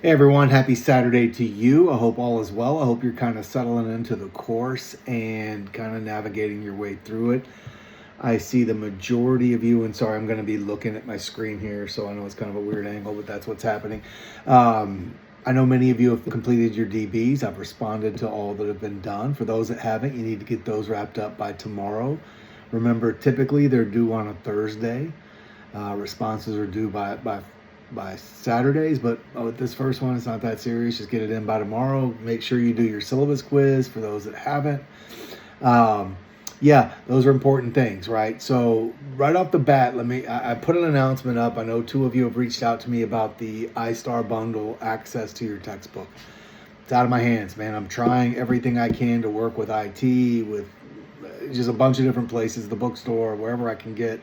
Hey everyone, happy Saturday to you. I hope all is well. I hope you're kind of settling into the course and kind of navigating your way through it. I see the majority of you, and sorry, I'm going to be looking at my screen here, so I know it's kind of a weird angle, but that's what's happening. I know many of you have completed your DBs. I've responded to all that have been done. For those that haven't, you need to get those wrapped up by tomorrow. Remember, typically they're due on a Thursday. Responses are due by Saturdays, but with this first one, it's not that serious. Just get it in by tomorrow. Make sure you do your syllabus quiz for those that haven't. Yeah, those are important things, right? So right off the bat, I put an announcement up. I know two of you have reached out to me about the iStar bundle access to your textbook. It's out of my hands, man. I'm trying everything I can to work with IT, with just a bunch of different places, the bookstore, wherever I can get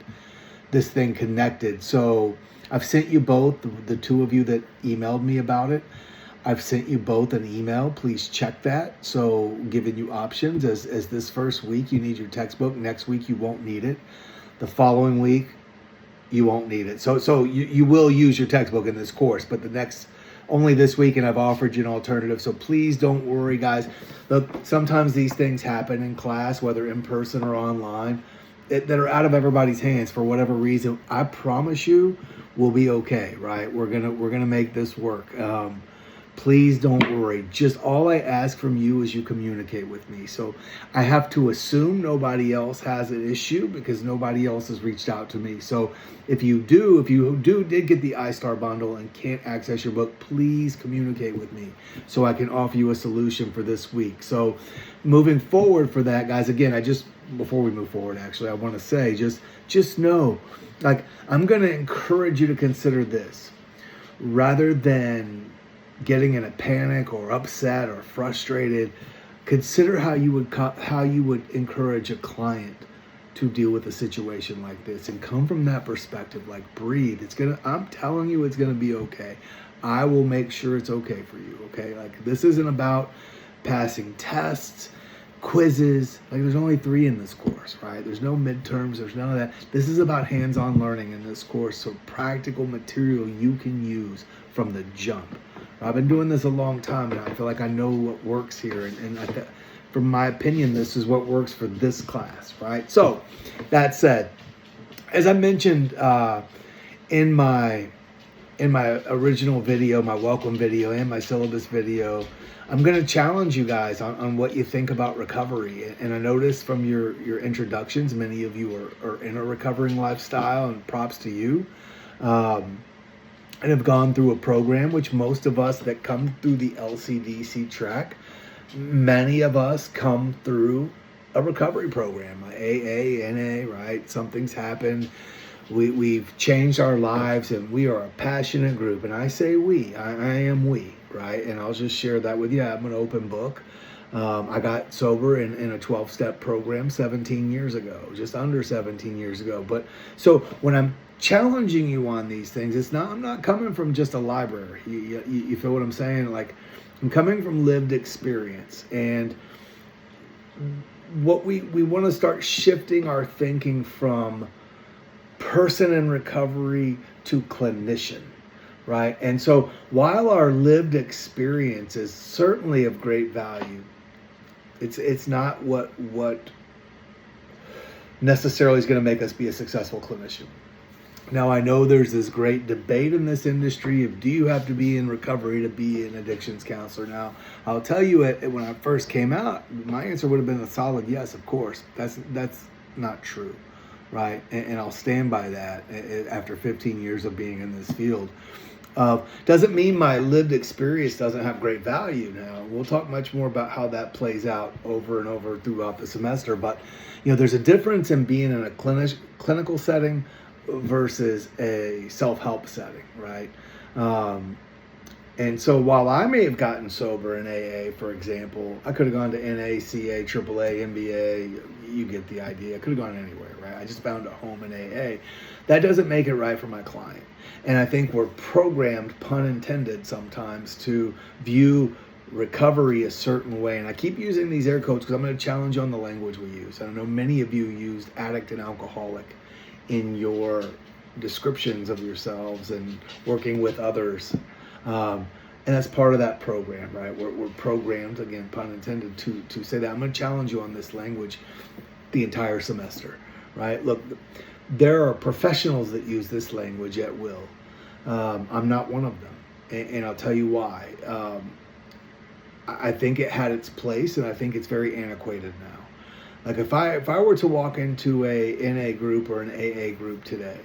this thing connected. So I've sent you both, the two of you that emailed me about it. I've sent you both an email. Please check that. So giving you options as this first week, you need your textbook. Next week, you won't need it. The following week, you won't need it. So you will use your textbook in this course, but only this week, and I've offered you an alternative. So please don't worry, guys. Look, sometimes these things happen in class, whether in person or online, that are out of everybody's hands for whatever reason. I promise you, we'll be okay, right? We're gonna make this work. Please don't worry. Just all I ask from you is you communicate with me. So I have to assume nobody else has an issue because nobody else has reached out to me. So if you did get the iStar bundle and can't access your book, please communicate with me so I can offer you a solution for this week. So moving forward for that, guys, again, before we move forward, actually, I want to say, just know, like, I'm going to encourage you to consider this rather than getting in a panic or upset or frustrated. Consider how you would encourage a client to deal with a situation like this, and come from that perspective. Like, breathe. I'm telling you, it's gonna be okay. I will make sure it's okay for you. Okay, like, this isn't about passing tests, quizzes. Like, there's only 3 in this course, right? There's no midterms, there's none of that. This is about hands-on learning in this course, so practical material you can use from the jump. I've been doing this a long time, and I feel like I know what works here, and from my opinion, this is what works for this class, right? So that said, as I mentioned in my original video, my welcome video, and my syllabus video, I'm going to challenge you guys on what you think about recovery. And I noticed from your introductions, many of you are in a recovering lifestyle, and props to you. And have gone through a program, which most of us that come through the LCDC track, many of us come through a recovery program, AA, NA, right? Something's happened. We've changed our lives, and we are a passionate group. And I say we, I am we, right? And I'll just share that with you. I'm an open book. I got sober in a 12-step program 17 years ago, just under 17 years ago. But so when I'm challenging you on these things, I'm not coming from just a library. You feel what I'm saying? Like, I'm coming from lived experience. And what we want to start shifting our thinking from person in recovery to clinician, right? And so while our lived experience is certainly of great value, it's not what necessarily is going to make us be a successful clinician. Now, I know there's this great debate in this industry of, do you have to be in recovery to be an addictions counselor? Now, I'll tell you, when I first came out, my answer would have been a solid yes, of course. That's not true, right? And I'll stand by that after 15 years of being in this field. Doesn't mean my lived experience doesn't have great value. Now, we'll talk much more about how that plays out over and over throughout the semester. But, there's a difference in being in a clinical setting versus a self-help setting, right? And so while I may have gotten sober in AA, for example, I could have gone to NA, CA, AAA, MBA. You get the idea. I could have gone anywhere, right? I just found a home in AA. That doesn't make it right for my client. And I think we're programmed, pun intended, sometimes to view recovery a certain way. And I keep using these air quotes because I'm going to challenge you on the language we use. I know many of you used addict and alcoholic in your descriptions of yourselves and working with others. And that's part of that program, right? We're programmed, again, pun intended, to say that. I'm going to challenge you on this language the entire semester, right? Look, there are professionals that use this language at will. I'm not one of them, and I'll tell you why. I think it had its place, and I think it's very antiquated now. Like if I were to walk into a NA group or an AA group today,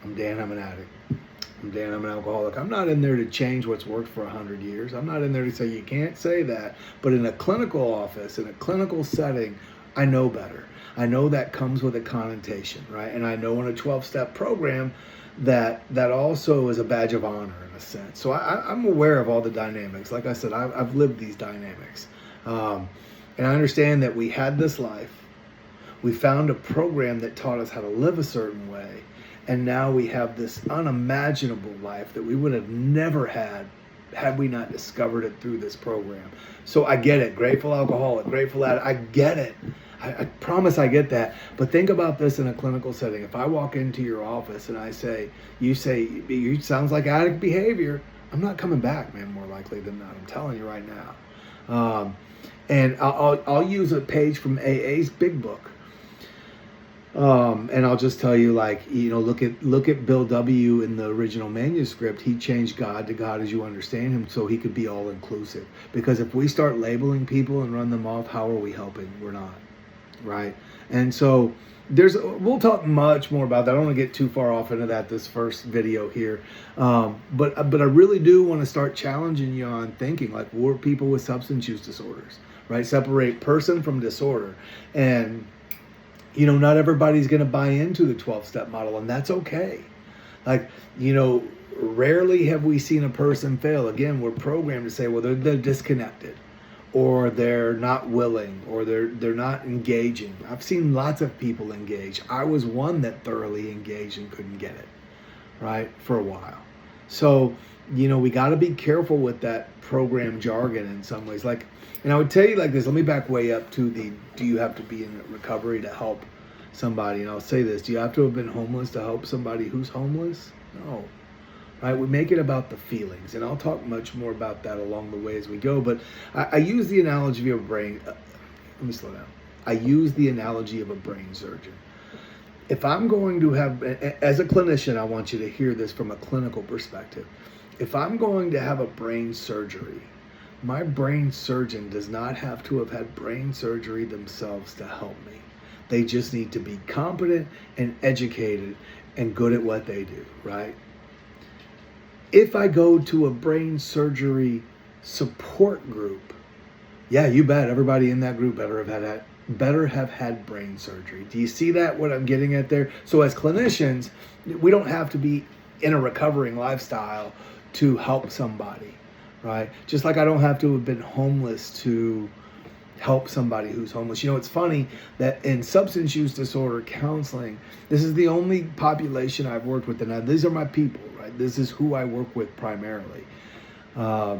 I'm Dan, I'm an addict. I'm Dan, I'm an alcoholic. I'm not in there to change what's worked for 100 years. I'm not in there to say you can't say that. But in a clinical office, in a clinical setting, I know better. I know that comes with a connotation, right? And I know in a 12-step program that also is a badge of honor in a sense. So I'm aware of all the dynamics. Like I said, I've lived these dynamics. And I understand that we had this life. We found a program that taught us how to live a certain way. And now we have this unimaginable life that we would have never had we not discovered it through this program. So I get it. Grateful alcoholic, grateful addict. I get it. I promise I get that. But think about this in a clinical setting. If I walk into your office and you say, you sounds like addict behavior, I'm not coming back, man, more likely than not. I'm telling you right now. And I'll use a page from AA's big book. And I'll just tell you, like, look at Bill W. in the original manuscript. He changed God to God as you understand him so he could be all inclusive. Because if we start labeling people and run them off, how are we helping? We're not, right? And so we'll talk much more about that. I don't want to get too far off into that this first video here. But I really do want to start challenging you on thinking like we're people with substance use disorders, right? Separate person from disorder. And not everybody's going to buy into the 12-step model, and that's okay. Like, rarely have we seen a person fail. Again, we're programmed to say, well, they're disconnected, or they're not willing, or they're not engaging. I've seen lots of people engage. I was one that thoroughly engaged and couldn't get it, right, for a while. So, we got to be careful with that program jargon in some ways. Like, and I would tell you like this, let me back way up to do you have to be in recovery to help somebody? And I'll say this, do you have to have been homeless to help somebody who's homeless? No, right? We make it about the feelings. And I'll talk much more about that along the way as we go. But I use the analogy of a brain. Let me slow down. I use the analogy of a brain surgeon. If I'm going to have, as a clinician, I want you to hear this from a clinical perspective. If I'm going to have a brain surgery, my brain surgeon does not have to have had brain surgery themselves to help me. They just need to be competent and educated and good at what they do, right? If I go to a brain surgery support group, yeah, you bet everybody in that group better have had brain surgery. Do you see that, what I'm getting at there? So as clinicians, we don't have to be in a recovering lifestyle to help somebody. Right? Just like I don't have to have been homeless to help somebody who's homeless. It's funny that in substance use disorder counseling, this is the only population I've worked with. And now these are my people, right? This is who I work with primarily. But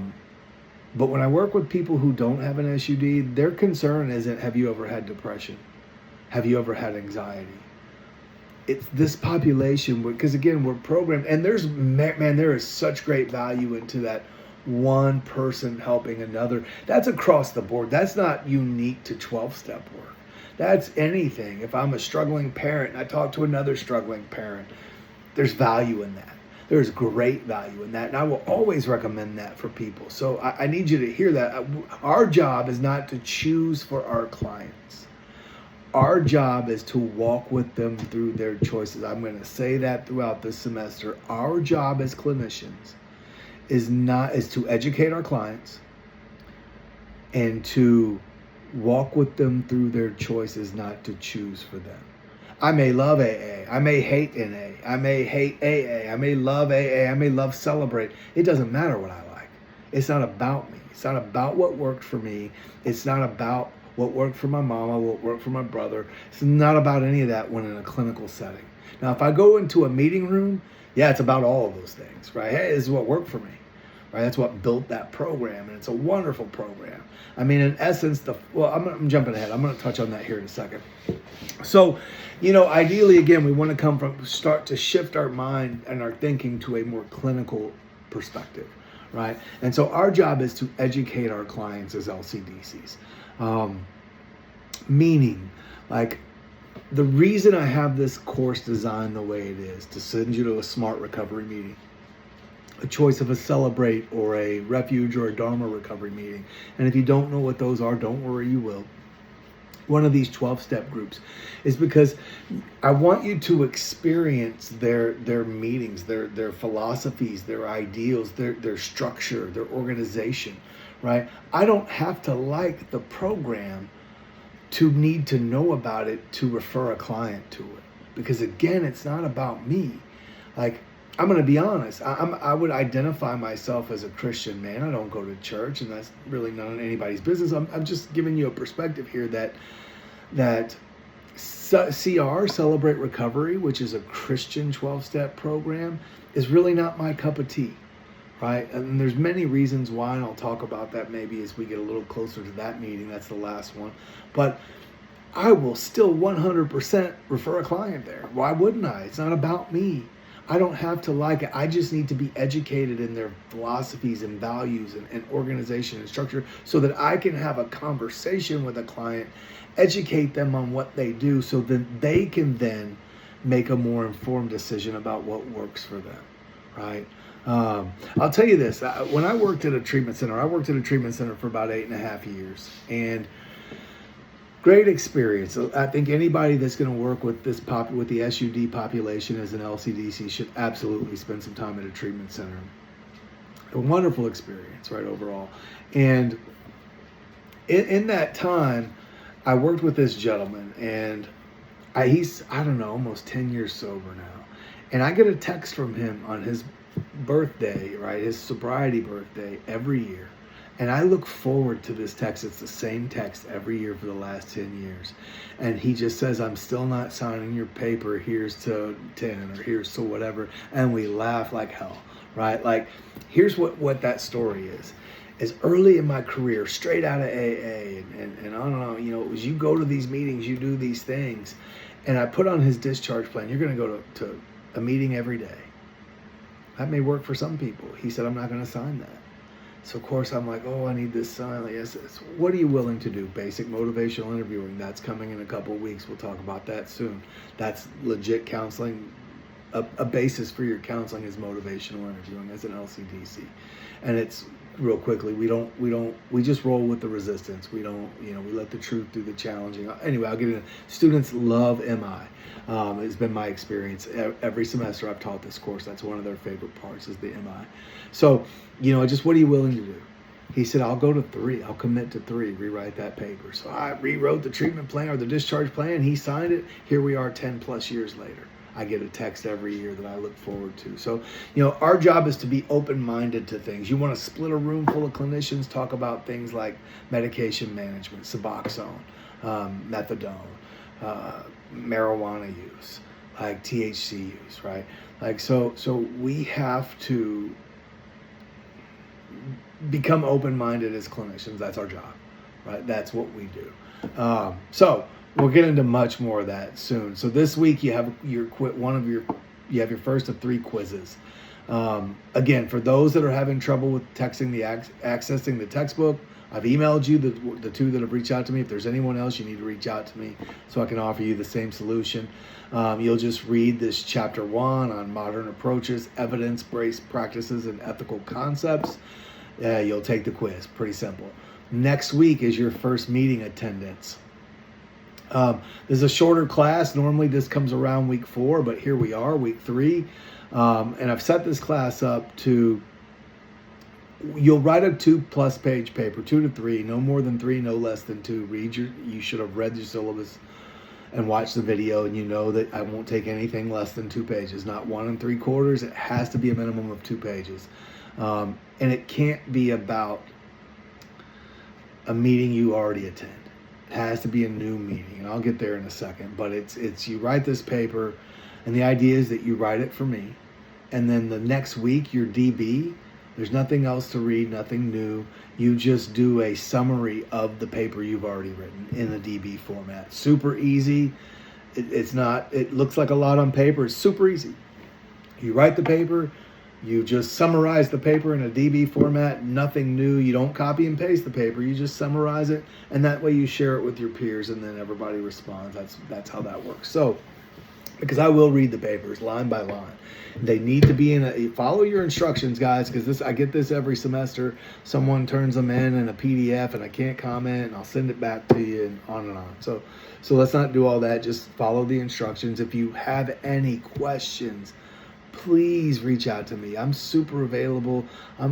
when I work with people who don't have an SUD, their concern isn't, have you ever had depression? Have you ever had anxiety? It's this population, because again, we're programmed, and there is such great value into that one person helping another. That's across the board. That's not unique to 12-step work. That's anything. If I'm a struggling parent and I talk to another struggling parent, there's value in that. There's great value in that. And I will always recommend that for people. So I need you to hear that. Our job is not to choose for our clients. Our job is to walk with them through their choices. I'm going to say that throughout this semester. Our job as clinicians is to educate our clients and to walk with them through their choices, not to choose for them. I may love AA, I may hate NA, I may hate AA, I may love AA, I may love Celebrate. It doesn't matter what I like. It's not about me. It's not about what worked for me. It's not about what worked for my mama, what worked for my brother. It's not about any of that when in a clinical setting. Now, if I go into a meeting room, yeah, it's about all of those things, right? Hey, this is what worked for me, right? That's what built that program, and it's a wonderful program. I mean, in essence, I'm jumping ahead. I'm going to touch on that here in a second. So, ideally, again, we want to start to shift our mind and our thinking to a more clinical perspective, right? And so our job is to educate our clients as LCDCs. Meaning, like, the reason I have this course designed the way it is to send you to a SMART recovery meeting, a choice of a Celebrate or a Refuge or a Dharma recovery meeting. And if you don't know what those are, don't worry, you will. One of these 12-step groups is because I want you to experience their meetings, their philosophies, their ideals, their structure, their organization, right? I don't have to like the program to need to know about it to refer a client to it. Because again, it's not about me. Like, I'm going to be honest. I would identify myself as a Christian man. I don't go to church, and that's really none of anybody's business. I'm just giving you a perspective here that CR, Celebrate Recovery, which is a Christian 12-step program, is really not my cup of tea, right? And there's many reasons why, and I'll talk about that maybe as we get a little closer to that meeting. That's the last one. But I will still 100% refer a client there. Why wouldn't I? It's not about me. I don't have to like it. I just need to be educated in their philosophies and values and organization and structure so that I can have a conversation with a client, educate them on what they do so that they can then make a more informed decision about what works for them, right? I'll tell you this. When I worked at a treatment center, for about 8.5 years, and great experience. I think anybody that's going to work with with the SUD population as an LCDC should absolutely spend some time at a treatment center. A wonderful experience, right, overall. And in that time, I worked with this gentleman, and he's, I don't know, almost 10 years sober now. And I get a text from him on his birthday, right, his sobriety birthday every year. And I look forward to this text. It's the same text every year for the last 10 years. And he just says, I'm still not signing your paper. Here's to 10 or here's to whatever. And we laugh like hell, right? Like, here's what that story is. As early in my career, straight out of AA, and I don't know, it was you go to these meetings, you do these things. And I put on his discharge plan, you're going to go to a meeting every day. That may work for some people. He said, I'm not going to sign that. So, of course, I'm like, I need this sign. Yes, what are you willing to do? Basic motivational interviewing. That's coming in a couple of weeks. We'll talk about that soon. That's legit counseling. A basis for your counseling is motivational interviewing as an LCDC. And it's real quickly, we just roll with the resistance. We don't, we let the truth do the challenging. Anyway, I'll get into students love MI. It's been my experience. Every semester I've taught this course. That's one of their favorite parts is the MI. So, just what are you willing to do? He said, I'll go to 3. I'll commit to 3, rewrite that paper. So I rewrote the treatment plan or the discharge plan. He signed it. Here we are 10 plus years later. I get a text every year that I look forward to. So, our job is to be open-minded to things. You want to split a room full of clinicians, talk about things like medication management, Suboxone, methadone, marijuana use, like THC use, right? Like, so we have to become open-minded as clinicians. That's our job, right? That's what we do. So we'll get into much more of that soon. So this week you have your first of 3 quizzes. Again, for those that are having trouble with accessing the textbook, I've emailed you the 2 that have reached out to me. If there's anyone else, you need to reach out to me so I can offer you the same solution. You'll just read this chapter 1 on modern approaches, evidence-based practices, and ethical concepts. You'll take the quiz. Pretty simple. Next week is your first meeting attendance. This is a shorter class. Normally this comes around week 4, but here we are, week 3. And I've set this class up to, you'll write a 2+ page paper, 2 to 3, no more than 3, no less than 2. You should have read your syllabus and watched the video, and you know that I won't take anything less than 2 pages, not 1 3/4. It has to be a minimum of 2 pages. And it can't be about a meeting you already attend. It has to be a new meeting, and I'll get there in a second. But it's you write this paper, and the idea is that you write it for me, and then the next week your DB. There's nothing else to read, nothing new. You just do a summary of the paper you've already written in the DB format. Super easy. It looks like a lot on paper. It's super easy. You write the paper, You just summarize the paper in a DB format, nothing new. You don't copy and paste the paper. You just summarize it, and that way you share it with your peers, and then everybody responds. That's how that works. So, because I will read the papers line by line. They need to be follow your instructions, guys, because I get this every semester. Someone turns them in a PDF, and I can't comment, and I'll send it back to you, and on and on. So let's not do all that. Just follow the instructions. If you have any questions, please reach out to me. I'm super available.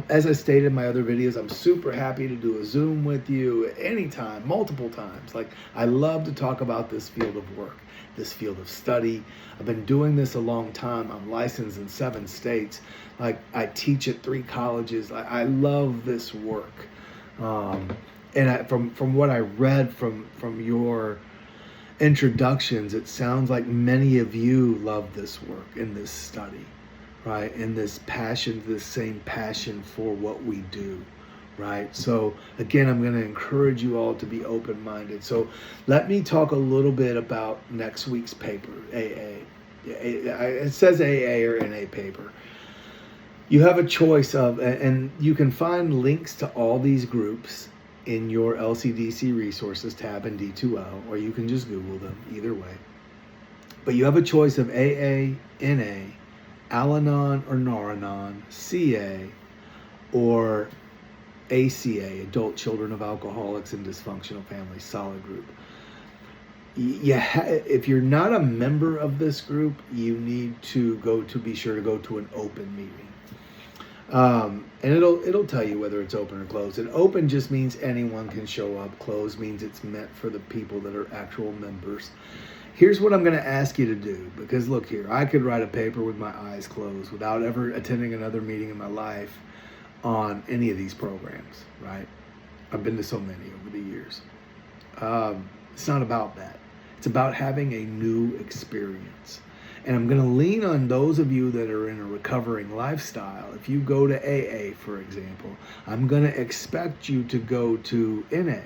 As I stated in my other videos, I'm super happy to do a Zoom with you anytime, multiple times. Like, I love to talk about this field of work, this field of study. I've been doing this a long time. I'm licensed in 7 states. Like, I teach at 3 colleges. I love this work. From what I read from your introductions, it sounds like many of you love this work and this study, right? And this passion, this same passion for what we do, right? So again, I'm going to encourage you all to be open-minded. So let me talk a little bit about next week's paper, AA. It says AA or NA paper. You have a choice of, and you can find links to all these groups in your LCDC resources tab in D2L, or you can just Google them, either way. But you have a choice of AA, NA, Al-Anon or Nar-Anon, CA, or ACA, Adult Children of Alcoholics and Dysfunctional Families, solid group. If you're not a member of this group, you need to be sure to go to an open meeting. And it'll tell you whether it's open or closed. And open just means anyone can show up. Closed means it's meant for the people that are actual members. Here's what I'm going to ask you to do, because look here, I could write a paper with my eyes closed without ever attending another meeting in my life on any of these programs, right? I've been to so many over the years. It's not about that. It's about having a new experience. And I'm going to lean on those of you that are in a recovering lifestyle. If you go to AA, for example, I'm going to expect you to go to NA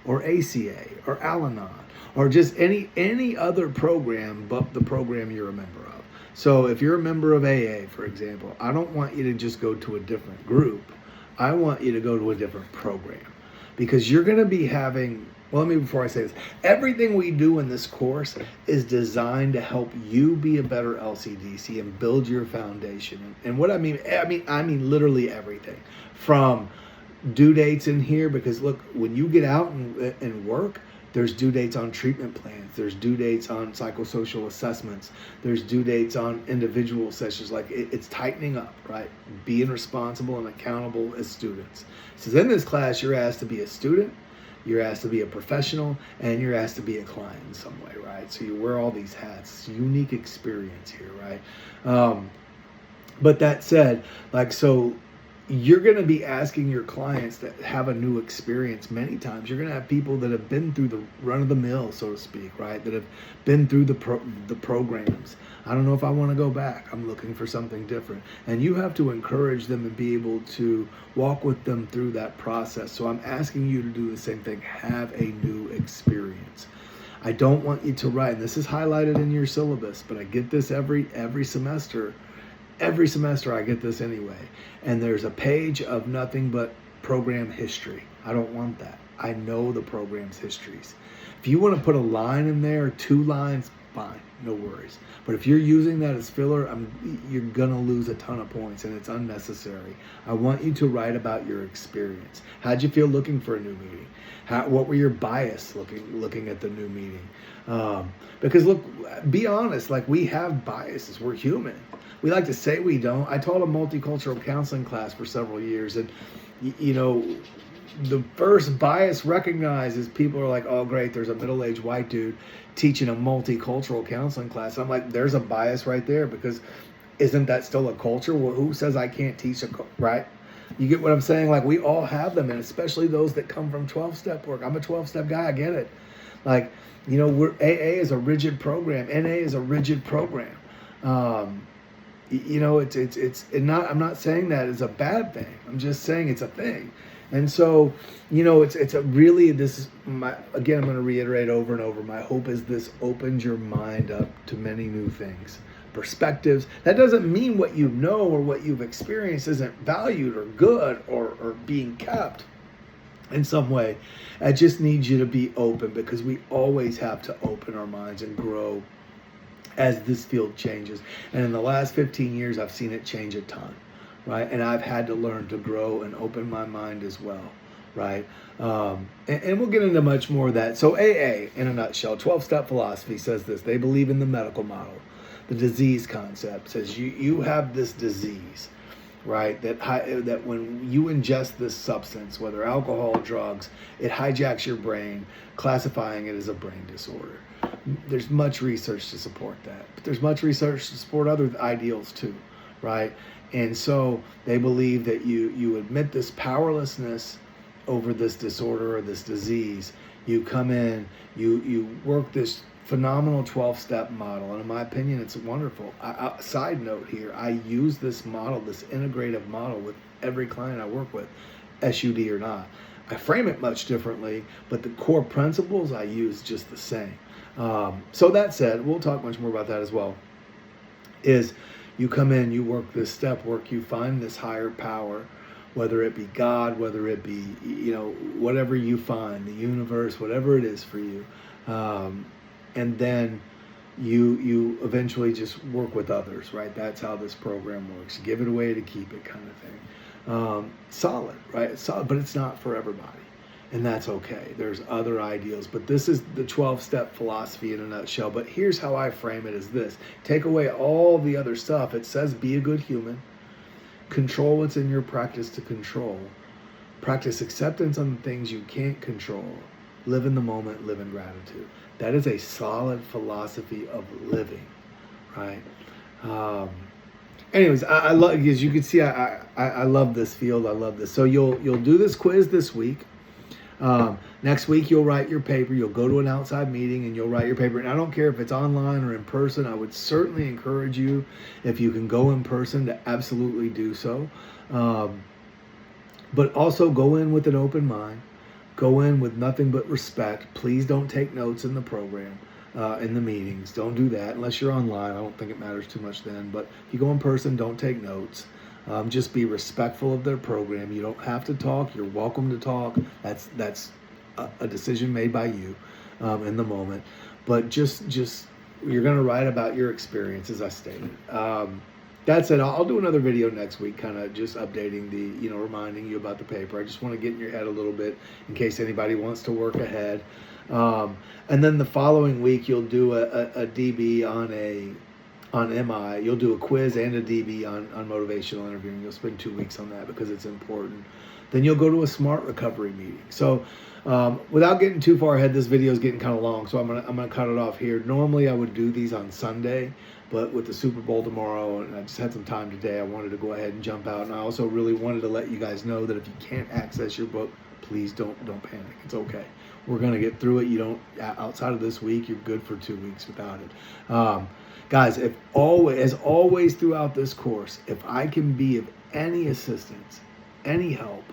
or ACA or Al-Anon or just any other program but the program you're a member of. So if you're a member of AA, for example, I don't want you to just go to a different group. I want you to go to a different program, because you're going to be having... Well, before I say this, everything we do in this course is designed to help you be a better LCDC and build your foundation. And what I mean literally everything. From due dates in here, because look, when you get out and work, there's due dates on treatment plans. There's due dates on psychosocial assessments. There's due dates on individual sessions. Like, it's tightening up, right? Being responsible and accountable as students. So in this class, you're asked to be a student, you're asked to be a professional, and you're asked to be a client in some way, right? So you wear all these hats. It's a unique experience here, right? But that said, so you're going to be asking your clients that have a new experience many times. You're going to have people that have been through the run of the mill, so to speak, right? That have been through the programs. I don't know if I want to go back. I'm looking for something different. And you have to encourage them and be able to walk with them through that process. So I'm asking you to do the same thing. Have a new experience. I don't want you to write, and this is highlighted in your syllabus, but I get this every semester. Every semester I get this anyway. And there's a page of nothing but program history. I don't want that. I know the program's histories. If you want to put a line in there, 2 lines, fine, no worries. But if you're using that as filler, you're going to lose a ton of points, and it's unnecessary. I want you to write about your experience. How'd you feel looking for a new meeting? What were your bias looking at the new meeting? Because look, be honest, we have biases. We're human. We like to say we don't. I taught a multicultural counseling class for several years, and the first bias recognized is people are like, oh great, there's a middle-aged white dude teaching a multicultural counseling class. I'm like, there's a bias right there, because isn't that still a culture? Well, who says I can't teach right? You get what I'm saying? We all have them, and especially those that come from 12-step work. I'm a 12-step guy, I get it. AA is a rigid program. NA is a rigid program. I'm not saying that is a bad thing. I'm just saying it's a thing. And so, it's a really, this is again, I'm going to reiterate over and over. My hope is this opens your mind up to many new things. perspectives. That doesn't mean what you know or what you've experienced isn't valued or good or being kept in some way. I just need you to be open, because we always have to open our minds and grow as this field changes. And in the last 15 years, I've seen it change a ton, right? And I've had to learn to grow and open my mind as well, right? And we'll get into much more of that. So AA, in a nutshell, 12-step philosophy says this. They believe in the medical model. The disease concept says you have this disease, right? That when you ingest this substance, whether alcohol, drugs, it hijacks your brain, classifying it as a brain disorder. There's much research to support that, but there's much research to support other ideals too, right? And so they believe that you admit this powerlessness over this disorder or this disease. You come in, you work this phenomenal 12-step model, and in my opinion, it's wonderful. Side note here, I use this model, this integrative model, with every client I work with, SUD or not. I frame it much differently, but the core principles I use just the same. So that said, we'll talk much more about that as well, is you come in, you work this step work, you find this higher power, whether it be God, whether it be, whatever you find, the universe, whatever it is for you. And then you eventually just work with others, right? That's how this program works. Give it away to keep it, kind of thing. Solid, right? It's solid, but it's not for everybody. And that's okay. There's other ideals, but this is the 12-step philosophy in a nutshell. But here's how I frame it: is this. Take away all the other stuff. It says be a good human. Control what's in your practice to control. Practice acceptance on the things you can't control. Live in the moment, live in gratitude. That is a solid philosophy of living, right? Anyways, I love, as you can see, I love this field. I love this. So you'll do this quiz this week. Next week, you'll write your paper. You'll go to an outside meeting and you'll write your paper. And I don't care if it's online or in person. I would certainly encourage you, if you can go in person, to absolutely do so. But also go in with an open mind. Go in with nothing but respect. Please don't take notes in the program, in the meetings. Don't do that unless you're online. I don't think it matters too much then. But if you go in person, don't take notes. Just be respectful of their program. You don't have to talk. You're welcome to talk. That's a decision made by you in the moment. But just you're going to write about your experience, as I stated. That's it. I'll do another video next week, kind of just updating reminding you about the paper. I just want to get in your head a little bit in case anybody wants to work ahead. And then the following week, you'll do a DB on MI. You'll do a quiz and a DB on motivational interviewing. You'll spend 2 weeks on that because it's important. Then you'll go to a SMART recovery meeting. So without getting too far ahead, this video is getting kind of long, so I'm gonna cut it off here. Normally I would do these on Sunday, but with the Super Bowl tomorrow, and I just had some time today, I wanted to go ahead and jump out. And I also really wanted to let you guys know that if you can't access your book, please don't panic. It's okay. We're gonna get through it. You don't, outside of this week, you're good for 2 weeks without it. Guys, as always throughout this course, if I can be of any assistance, any help,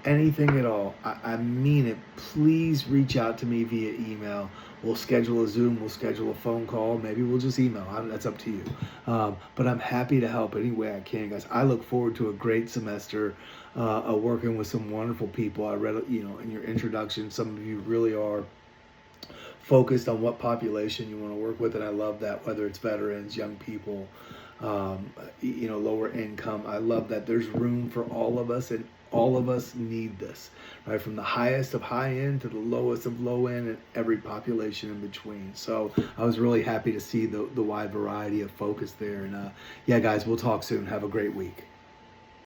anything at all, I mean it, please reach out to me via email. We'll schedule a Zoom, we'll schedule a phone call, maybe we'll just email. That's up to you. But I'm happy to help any way I can, guys. I look forward to a great semester working with some wonderful people. I read, in your introduction, some of you really are focused on what population you want to work with, and I love that, whether it's veterans, young people, lower income. I love that there's room for all of us, and all of us need this, right? From the highest of high end to the lowest of low end, and every population in between. So I was really happy to see the wide variety of focus there. And yeah, guys, we'll talk soon. Have a great week.